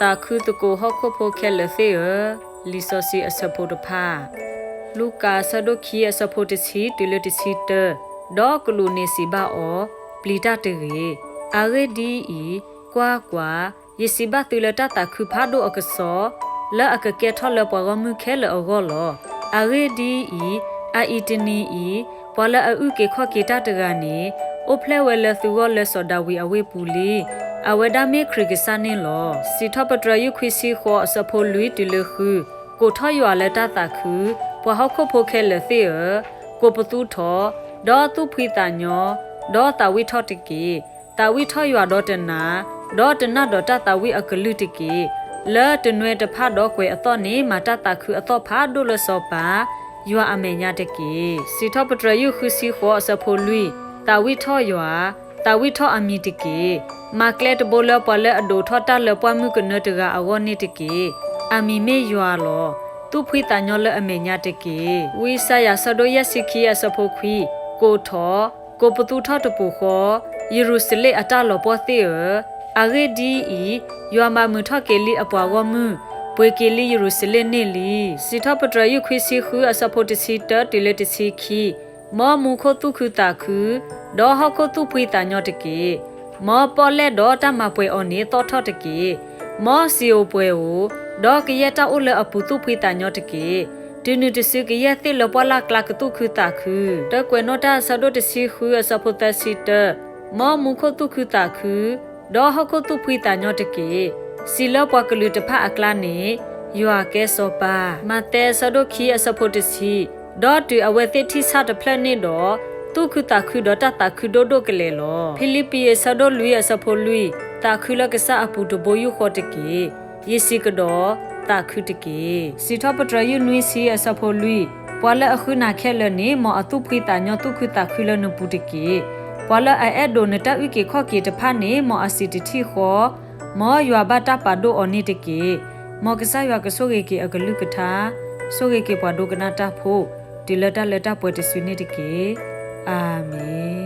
ตาคือตะโกฮอกโคโพแคลเซอลิซอซีอสโพตพาลูกาซาโดคีอสโพตซีติเลติซิเตดอกลูเนซิบาอปลีตาเตเรอาเรดีอีกว่าเยซิบาติเลตาตาคือพาโดอกซอและอกเกทอลปวมุแคลอโกลอาเรดีอีอาอิตนีอีปวลออุเกขอเกตาเตกานีโอเพลเวลซูวเลสอดาวีอเวปูลีอเวดาเมคริกซานิลอสิทอปตรยุควิซีขออสโพลุยติเลคือကိုထော်ရွာလက်တတာခုပွားဟောက်ခုဖိုခဲလက်သေးကိုပတူထောဒေါ်သူဖိတာညောဒေါ်တာဝိထောတကေတာဝိထော်ရွာဒေါ်တနာဒေါ်တနာဒေါ်တာဝိအကလူတကေလဲတနွေတဖတ်တော့ကွယ်အတော့နေမာတတာခုအတော့ဖာဒိုလစောပါရွာအမေညာတကေစီထောပတရယုခုစီခောအစဖိုလွီတာဝိထော်ရွာတာဝိထော်အမီတကေမာကလက်ဘိုလပလဲအဒိုထော်တာလပွားမှုကနတကအဝနေတကေအမီမေယွာလောသူဖိတညောလအမေညာတကေဝိဆာယာဆဒိုယစီခီယစဖိုခွီကိုထောကိုပတူထောတပူခောယေရုရှလေအတလောပောသေးအဂေဒီဤယွာမမှုထကေလီအပွားဝမှုပွေကေလီယေရုရှလေနေလီစီထပတရယခွီစီခူအစဖိုတစီတတီလက်တစီခီမောမှုခိုတုခုတာခုဒေါ်ဟခိုတုဖိတညောတကေမောပေါ်လက်ဒေါ်တမပွေအော်နေတောထောတကေမောစီအိုပွေကိုဒေါကရတာအိုလအပူတုဖိတညောတကေဒီနုတစီကရတိလပလာကလကတုခတာခုတကွေနောတာဆဒိုတစီခူအစဖုတစီတမောမုခတုခတာခုဒေါဟခတုဖိတညောတကေစီလပကလူတဖအကလာနေယွာကဲစောပါမတဲဆဒိုခီအစဖုတစီဒေါတူအဝဲတိထိဆတ်ပလနေဒေါတုခတာခုဒေါတတာခုဒိုဒိုကလေလောဖိလိပီဆဒိုလူအစဖုလူတာခုလကဆအပူတဘိုယုခောတကေယေစီကတော့တာခုတကေစီထပတရယနွီစီအစဖိုလူပွာလအခုနာခဲလနေမအတုခိတာညတုခိတာခုလနပူတကေပွာလအဲဒိုနတဥကေခောကေတဖာနေမအစီတတိခောမောယွာဘတာပါဒိုအနိတကေမောကဆာယွာကဆိုကေကေအကလုကထာဆိုကေကေပွာဒိုကနာတာဖိုဒီလတာလတာပွေတဆွေနေတကေအာမင်